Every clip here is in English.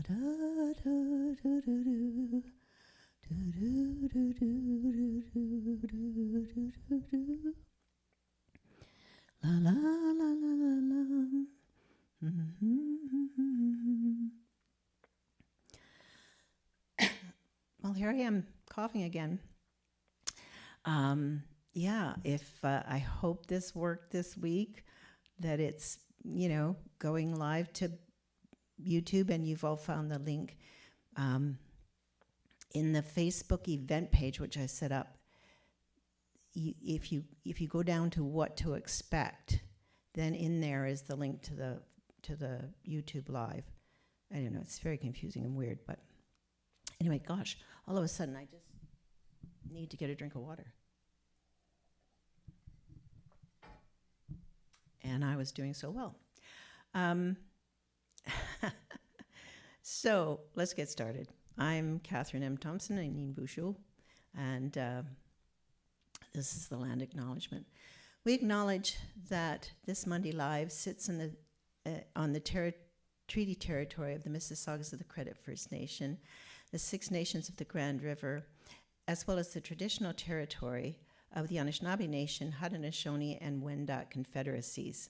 La la la la la la. Well, here I am coughing again. I hope this worked this week, that it's, going live to YouTube, and you've all found the link in the Facebook event page, which I set up. If you go down to what to expect, then in there is the link to the YouTube live. I don't know, it's very confusing and weird, but anyway, gosh, all of a sudden I just need to get a drink of water. And I was doing so well. So let's get started. I'm Catherine M. Thompson, Anin Bouchot, and this is the land acknowledgement. We acknowledge that this Monday Live sits on the treaty territory of the Mississaugas of the Credit First Nation, the Six Nations of the Grand River, as well as the traditional territory of the Anishinaabe Nation, Haudenosaunee, and Wendat Confederacies,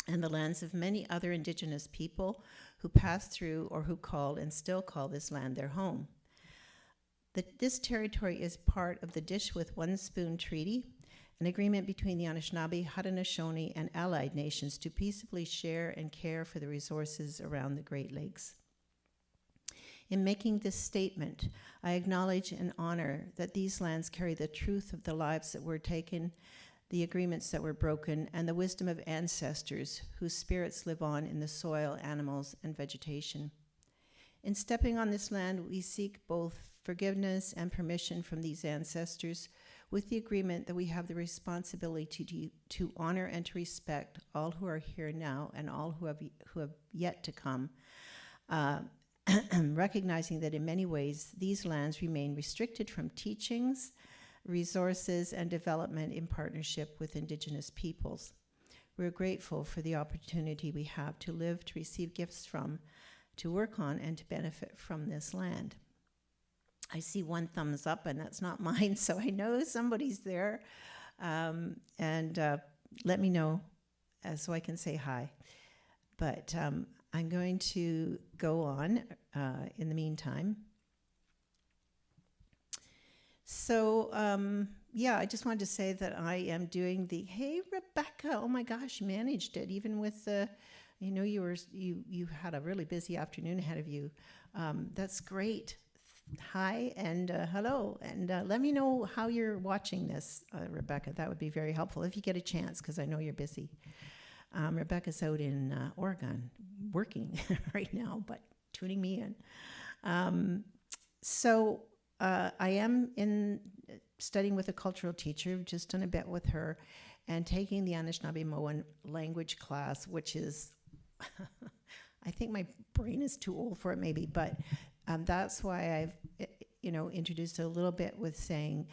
and the lands of many other Indigenous people who passed through or who called and still call this land their home. This territory is part of the Dish with One Spoon Treaty, an agreement between the Anishinaabe, Haudenosaunee, and allied nations to peaceably share and care for the resources around the Great Lakes. In making this statement, I acknowledge and honor that these lands carry the truth of the lives that were taken, the agreements that were broken, and the wisdom of ancestors whose spirits live on in the soil, animals, and vegetation. In stepping on this land, we seek both forgiveness and permission from these ancestors, with the agreement that we have the responsibility to honor and to respect all who are here now and all who have yet to come, recognizing that in many ways these lands remain restricted from teachings, resources, and development in partnership with Indigenous peoples. We're grateful for the opportunity we have to live, to receive gifts from, to work on, and to benefit from this land. I see one thumbs up, and that's not mine, so I know somebody's there. Let me know so I can say hi. But I'm going to go on in the meantime. So, I just wanted to say that I am doing hey, Rebecca, oh my gosh, managed it, even with you had a really busy afternoon ahead of you. That's great. Hi and hello, and let me know how you're watching this, Rebecca. That would be very helpful if you get a chance, because I know you're busy. Rebecca's out in Oregon working right now, but tuning me in. I am studying with a cultural teacher. I've just done a bit with her, and taking the Anishinaabe-Moan language class, which is, I think my brain is too old for it maybe, but that's why I've, introduced a little bit with saying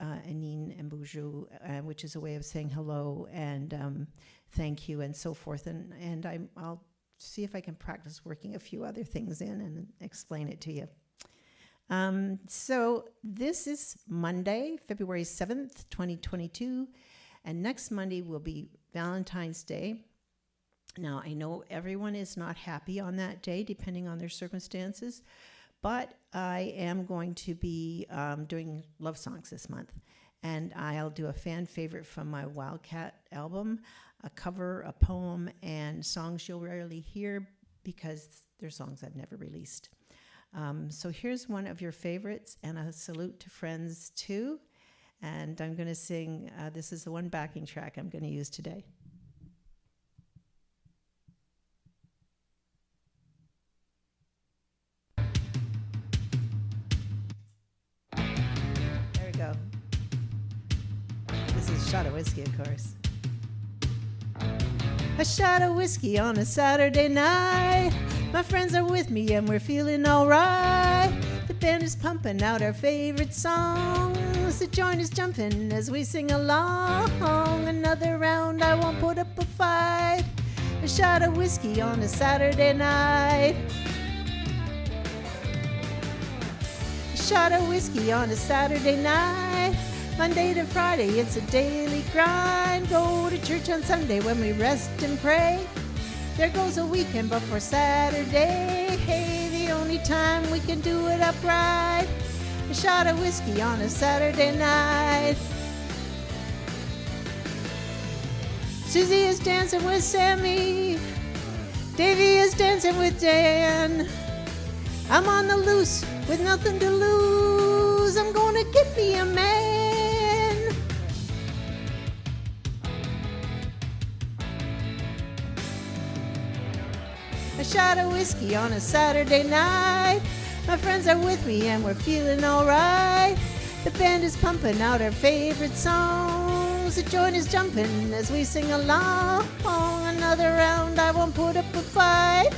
Anin and Buju, which is a way of saying hello and thank you and so forth. And I'll see if I can practice working a few other things in and explain it to you. So this is Monday, February 7th, 2022, and next Monday will be Valentine's Day. Now, I know everyone is not happy on that day, depending on their circumstances, but I am going to be doing love songs this month, and I'll do a fan favorite from my Wildcat album, a cover, a poem, and songs you'll rarely hear because they're songs I've never released. So here's one of your favorites, and a salute to friends too. And I'm going to sing, this is the one backing track I'm going to use today. There we go. This is a shot of whiskey, of course. A shot of whiskey on a Saturday night. My friends are with me and we're feeling alright. The band is pumping out our favorite songs. The joint is jumping as we sing along. Another round, I won't put up a fight. A shot of whiskey on a Saturday night. shot of whiskey on a Saturday night. Monday to Friday, it's a daily grind. Go to church on Sunday when we rest and pray. There goes a weekend before Saturday. Hey, the only time we can do it upright. A shot of whiskey on a Saturday night. Susie is dancing with Sammy. Davy is dancing with Dan. I'm on the loose with nothing to lose. I'm gonna get me a man. A shot of whiskey on a Saturday night. My friends are with me and we're feeling alright. The band is pumping out our favorite songs. The joint is jumping as we sing along. Another round, I won't put up a fight.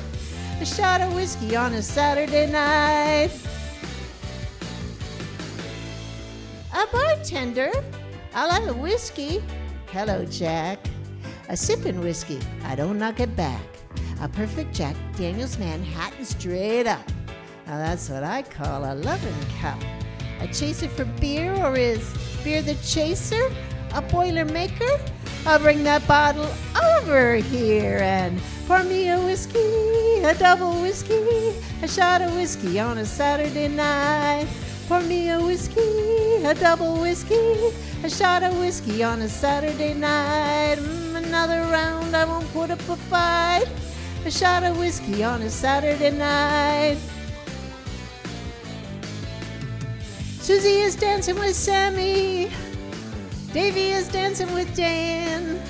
A shot of whiskey on a Saturday night. A bartender, I'll have a whiskey. Hello, Jack. A sipping whiskey, I don't knock it back. A perfect Jack Daniels Manhattan straight up. Now that's what I call a loving cup. A chaser for beer, or is beer the chaser? A boiler maker? I'll bring that bottle over here and pour me a whiskey, a double whiskey, a shot of whiskey on a Saturday night. Pour me a whiskey, a double whiskey, a shot of whiskey on a Saturday night. Another round, I won't put up a fight. A shot of whiskey on a Saturday night. Susie is dancing with Sammy. Davy is dancing with Dan.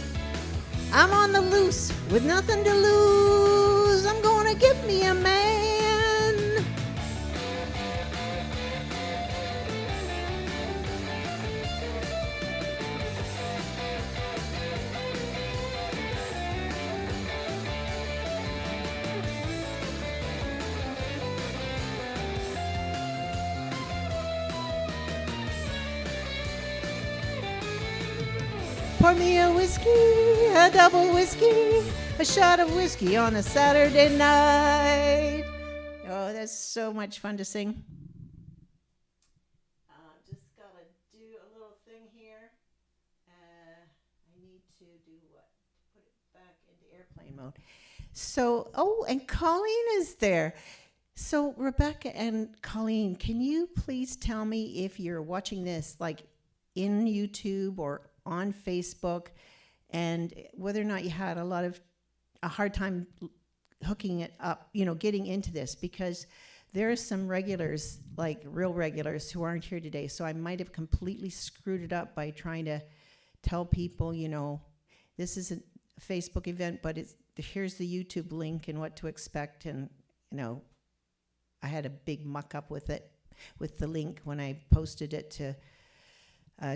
I'm on the loose with nothing to lose. I'm gonna get me a man. Pour me a whiskey, a double whiskey, a shot of whiskey on a Saturday night. Oh, that's so much fun to sing. Just gotta do a little thing here. I need to do what? Put it back into airplane mode. So, oh, and Colleen is there. So, Rebecca and Colleen, can you please tell me if you're watching this like in YouTube or on Facebook, and whether or not you had a hard time hooking it up, getting into this, because there are some regulars, like real regulars, who aren't here today. So I might have completely screwed it up by trying to tell people, this is a Facebook event, but here's the YouTube link and what to expect. And, I had a big muck up with it, with the link when I posted it to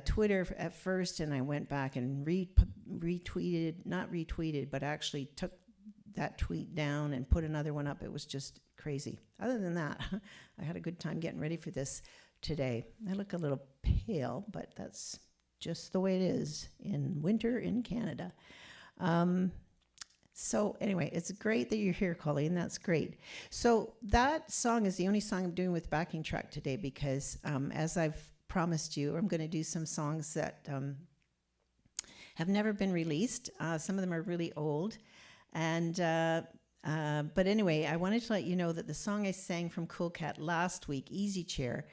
Twitter at first, and I went back and not retweeted, but actually took that tweet down and put another one up. It was just crazy. Other than that, I had a good time getting ready for this today. I look a little pale, but that's just the way it is in winter in Canada. So anyway, it's great that you're here, Colleen. That's great. So that song is the only song I'm doing with backing track today because as I've promised you, I'm going to do some songs that have never been released. Some of them are really old. And but anyway, I wanted to let you know that the song I sang from Cool Cat last week, Easy Chair,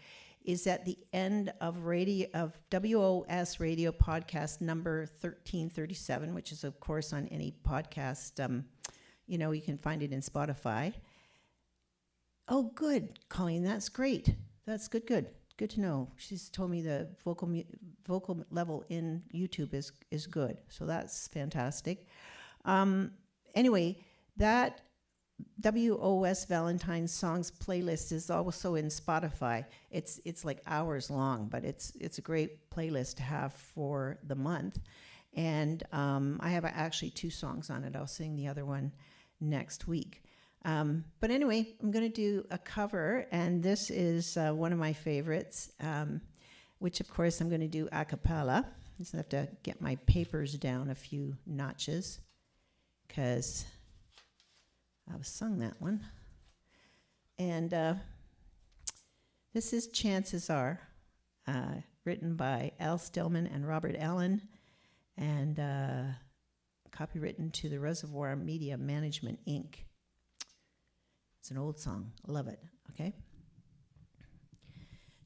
is at the end of WOS Radio podcast number 1337, which is, of course, on any podcast. You can find it in Spotify. Oh, good, Colleen. That's great. That's good. Good to know. She's told me the vocal level in YouTube is good, so that's fantastic. Anyway, that WOS Valentine's Songs playlist is also in Spotify. It's like hours long, but it's a great playlist to have for the month. And I have actually 2 songs on it. I'll sing the other one next week. But anyway, I'm going to do a cover, and this is one of my favorites, which of course I'm going to do a cappella. Just have to get my papers down a few notches, because I've sung that one. And This is Chances Are, written by Al Stillman and Robert Allen, and copywritten to the Reservoir Media Management, Inc. It's an old song. I love it. Okay?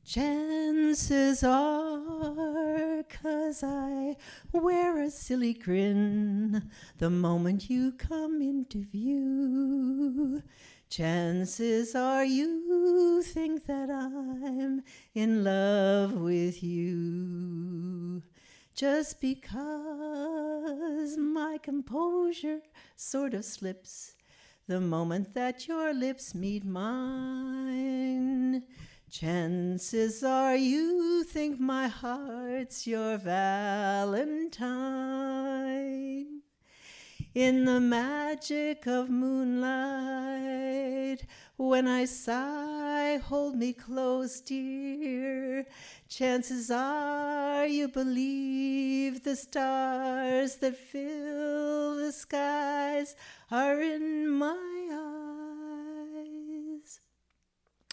Chances are, 'cause I wear a silly grin the moment you come into view. Chances are you think that I'm in love with you. Just because my composure sort of slips the moment that your lips meet mine. Chances are you think my heart's your Valentine. In the magic of moonlight, when I sigh, hold me close, dear. Chances are you believe the stars that fill the skies are in my eyes.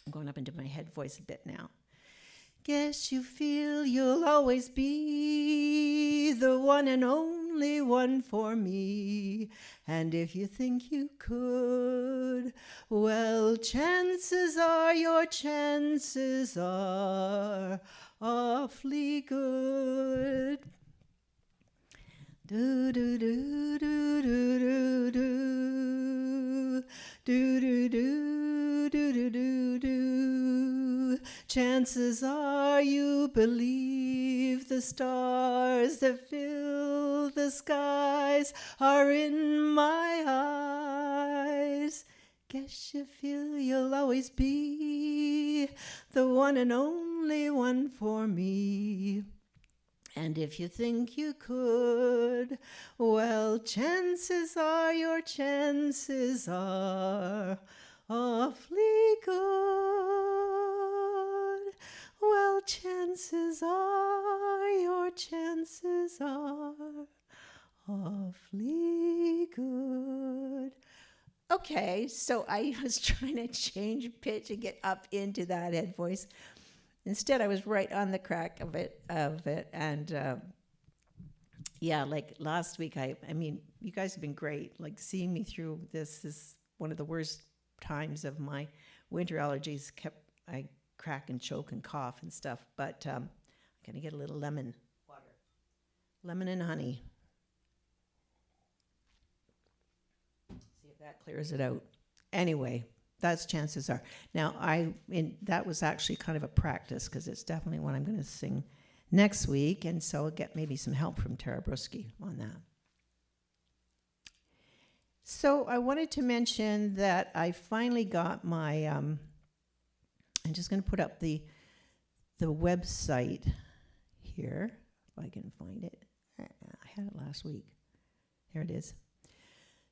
I'm going up into my head voice a bit now. Guess you feel you'll always be the one and only one for me. And if you think you could, well, chances are your chances are awfully good. Do do do do do do do do do do do do do. Chances are you believe the stars that fill the skies are in my eyes. Guess you feel you'll always be the one and only one for me. And if you think you could, well, chances are your chances are awfully good. Well, chances are your chances are awfully good. Okay, so I was trying to change pitch and get up into that head voice. Instead, I was right on the crack of it, and yeah, like last week, I mean, you guys have been great. Like seeing me through this is one of the worst times of my winter allergies. I crack and choke and cough and stuff, but I'm gonna get a little lemon water, lemon and honey. See if that clears it out. Anyway. That's chances are. Now, that was actually kind of a practice because it's definitely what I'm going to sing next week, and so I'll get maybe some help from Tara Brusky on that. So I wanted to mention that I finally got my, I'm just going to put up the website here, if I can find it. I had it last week. Here it is.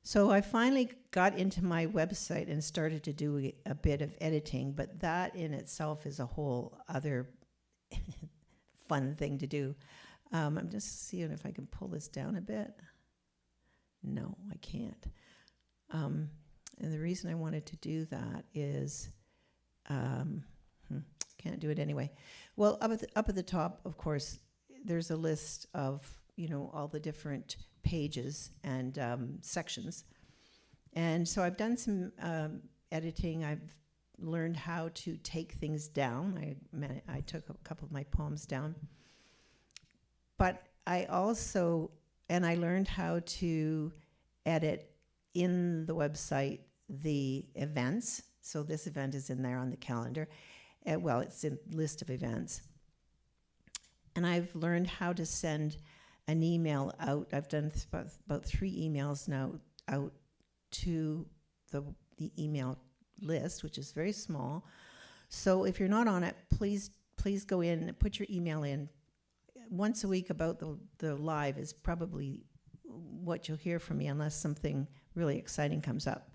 So I finally got into my website and started to do a bit of editing, but that in itself is a whole other fun thing to do. I'm just seeing if I can pull this down a bit. No, I can't. And the reason I wanted to do that is, can't do it anyway. Well, up at the top, of course, there's a list of, all the different pages and sections. And so I've done some editing. I've learned how to take things down. I took a couple of my poems down. But I learned how to edit in the website the events. So this event is in there on the calendar. It's a list of events. And I've learned how to send an email out. I've done about 3 emails now out to the email list, which is very small. So if you're not on it, please go in and put your email in. Once a week about the live is probably what you'll hear from me unless something really exciting comes up.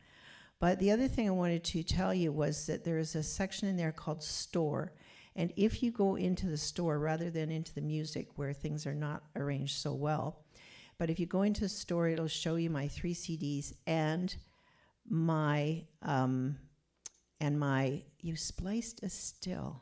But the other thing I wanted to tell you was that there is a section in there called Store. And if you go into the store rather than into the music where things are not arranged so well, but if you go into the store, it'll show you my 3 CDs and my, you spliced a still.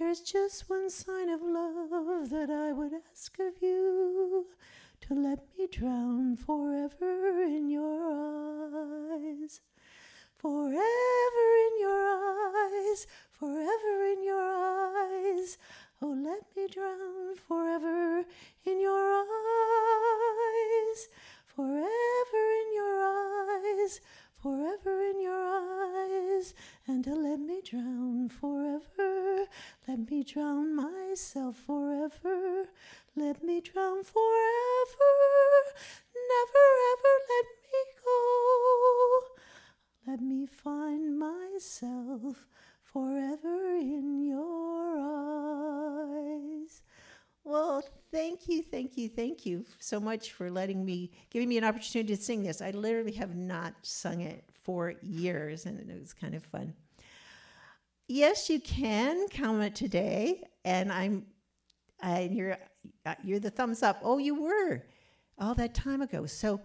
There's just one sign of love that I would ask of you, to let me drown forever in your eyes. Forever in your eyes, forever in your eyes. Oh, let me drown forever in your eyes. Forever in your eyes, forever in your eyes. And to let me drown forever, let me drown myself forever. Let me drown forever, never ever let me go. Let me find myself forever in your eyes. Well, thank you so much for giving me an opportunity to sing this. I literally have not sung it for years, and it was kind of fun. Yes, you can comment today, and you're the thumbs up. Oh, you were all that time ago. So,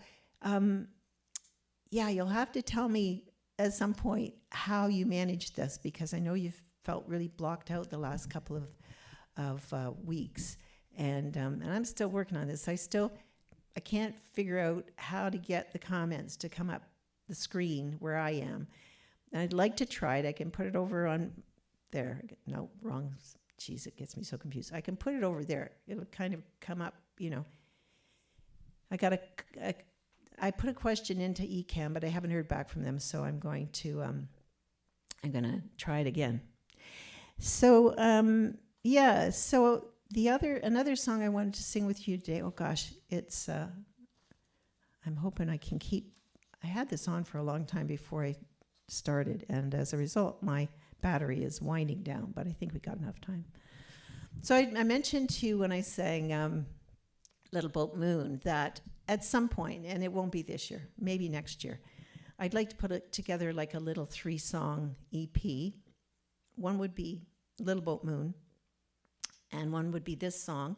yeah, you'll have to tell me at some point how you managed this, because I know you've felt really blocked out the last couple of weeks, and I'm still working on this. I can't figure out how to get the comments to come up the screen where I am. And I'd like to try it. I can put it over on there. No, wrong. Jeez, it gets me so confused. I can put it over there. It'll kind of come up, I put a question into Ecamm, but I haven't heard back from them, so I'm going to try it again. So so another song I wanted to sing with you today. Oh gosh, it's I'm hoping I can keep. I had this on for a long time before I started, and as a result, my battery is winding down. But I think we got enough time. So I mentioned to you when I sang Little Boat Moon that at some point, and it won't be this year, maybe next year, I'd like to put it together like a little 3-song EP. One would be Little Boat Moon, and one would be this song.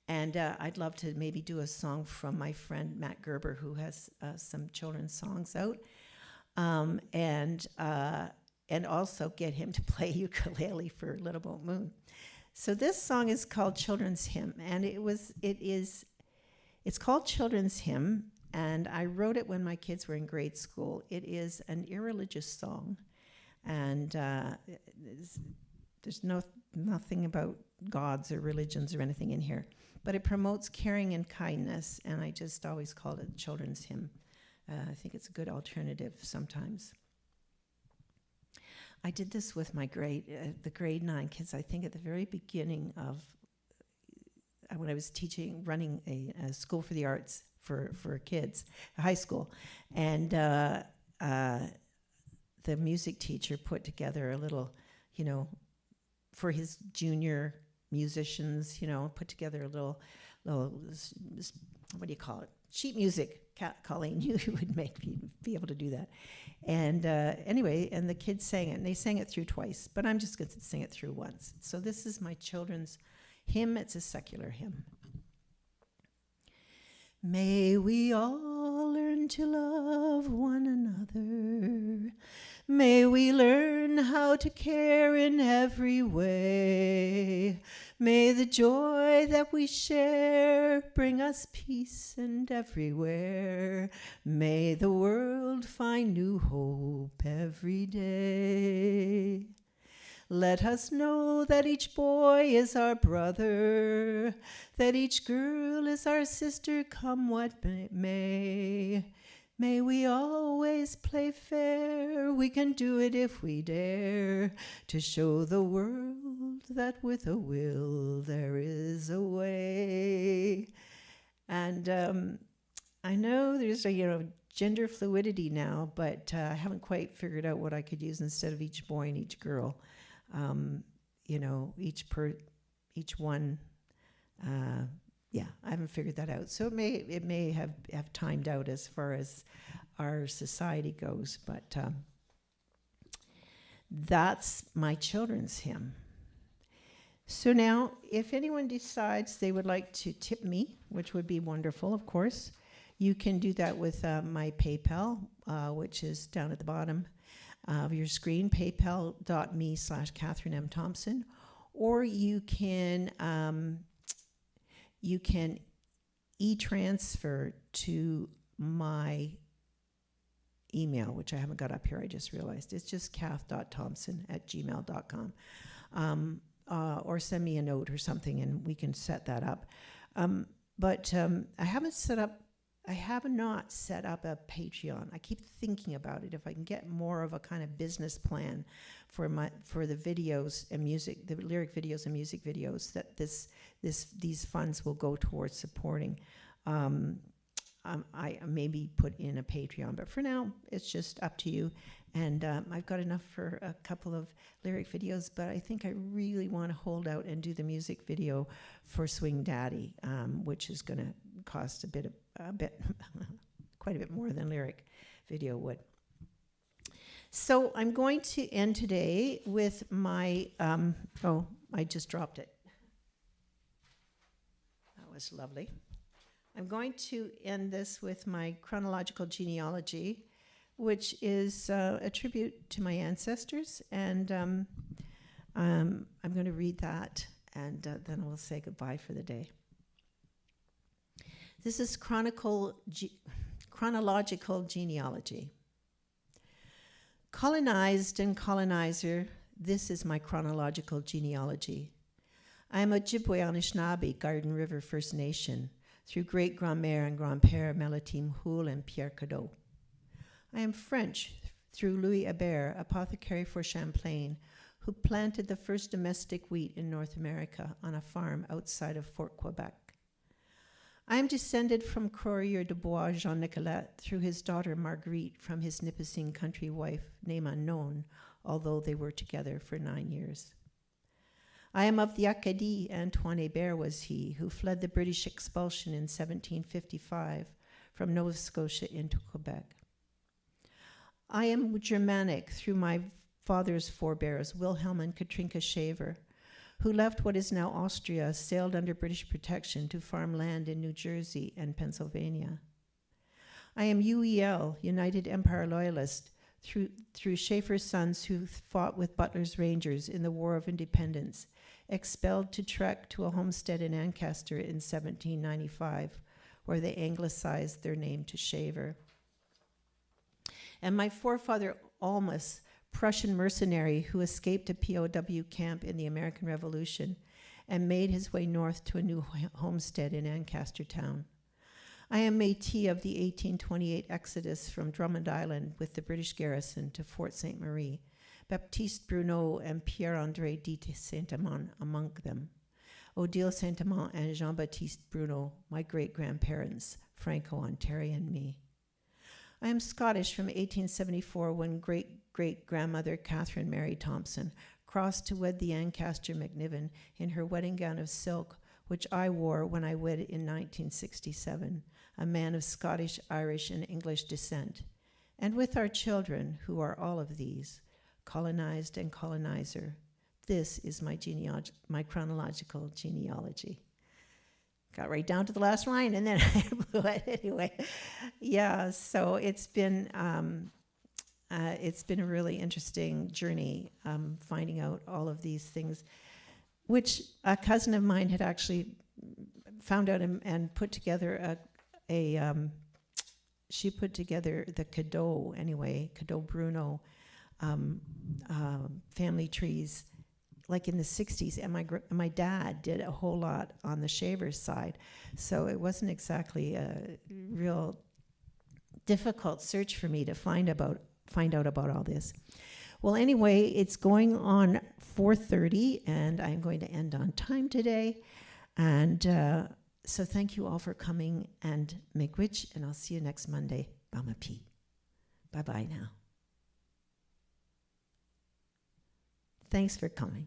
And I'd love to maybe do a song from my friend Matt Gerber, who has some children's songs out, and also get him to play ukulele for Little Boat Moon. So this song is called Children's Hymn, and it's called Children's Hymn, and I wrote it when my kids were in grade school. It is an irreligious song, and there's nothing about gods or religions or anything in here, but it promotes caring and kindness, and I just always called it Children's Hymn. I think it's a good alternative sometimes. I did this with my the grade 9 kids, I think at the very beginning of when I was running a school for the arts for kids, a high school, and the music teacher put together a little, for his junior musicians, put together a little, what do you call it? Sheet music. Colleen, you would be able to do that. And anyway, and the kids sang it, and they sang it through twice, but I'm just going to sing it through once. So this is my children's hymn. It's a secular hymn. May we all learn to love one another. May we learn how to care in every way. May the joy that we share bring us peace and everywhere. May the world find new hope every day. Let us know that each boy is our brother, that each girl is our sister, come what may. May we always play fair, we can do it if we dare, to show the world that with a will there is a way. And I know there's gender fluidity now, but I haven't quite figured out what I could use instead of each boy and each girl. Each one. I haven't figured that out. So it may have timed out as far as our society goes, but that's my children's hymn. So now, if anyone decides they would like to tip me, which would be wonderful, of course, you can do that with my PayPal, which is down at the bottom of your screen, paypal.me/Catherine M. Thompson. or you can e-transfer to my email, which I haven't got up here, I just realized. It's just kath.thompson@gmail.com. Or send me a note or something and we can set that up. But I have not set up a Patreon. I keep thinking about it. If I can get more of a kind of business plan for the videos and music, the lyric videos and music videos, that these funds will go towards supporting. I maybe put in a Patreon, but for now it's just up to you. And I've got enough for a couple of lyric videos, but I think I really want to hold out and do the music video for Swing Daddy, which is going to cost quite a bit more than lyric video would. So I'm going to end today with my, I just dropped it. That was lovely. I'm going to end this with my chronological genealogy, which is a tribute to my ancestors, and I'm going to read that, and then we'll say goodbye for the day. This is chronological genealogy. Colonized and colonizer, this is my chronological genealogy. I am Ojibwe Anishinaabe, Garden River First Nation, through great-grandmère and grandpère Melotime Houle and Pierre Cadeau. I am French through Louis Hebert, apothecary for Champlain, who planted the first domestic wheat in North America on a farm outside of Fort Quebec. I am descended from Courrier de Bois Jean Nicolet through his daughter Marguerite from his Nipissing country wife, name unknown, although they were together for 9 years. I am of the Acadie, Antoine Hébert was he, who fled the British expulsion in 1755 from Nova Scotia into Quebec. I am Germanic through my father's forebears, Wilhelm and Katrinka Shaver, who left what is now Austria, sailed under British protection to farm land in New Jersey and Pennsylvania. I am UEL, United Empire Loyalist, through Schaefer's sons who fought with Butler's Rangers in the War of Independence, expelled to trek to a homestead in Ancaster in 1795, where they anglicized their name to Shaver. And my forefather Almus, Prussian mercenary who escaped a POW camp in the American Revolution and made his way north to a new homestead in Ancaster Town. I am Métis of the 1828 exodus from Drummond Island with the British garrison to Fort Ste. Marie, Baptiste Bruneau and Pierre-André de Saint-Amand among them, Odile Saint-Amand and Jean-Baptiste Bruneau, my great-grandparents, Franco-Ontarian me. I am Scottish from 1874 when great-great-grandmother Catherine Mary Thompson crossed to wed the Ancaster McNiven in her wedding gown of silk, which I wore when I wed in 1967, a man of Scottish, Irish, and English descent, and with our children, who are all of these, colonized and colonizer. This is my chronological genealogy. Got right down to the last line, and then I blew it anyway. Yeah, so it's been a really interesting journey, finding out all of these things, which a cousin of mine had actually found out and put together she put together the Cadeau Bruno family trees, like in the 60s, and my dad did a whole lot on the Shaver's side, so it wasn't exactly a real difficult search for me to find out about all this. Well, anyway, it's going on 4:30, and I'm going to end on time today, and so thank you all for coming, and Miigwech, and I'll see you next Monday. Bamapi. Bye-bye now. Thanks for coming.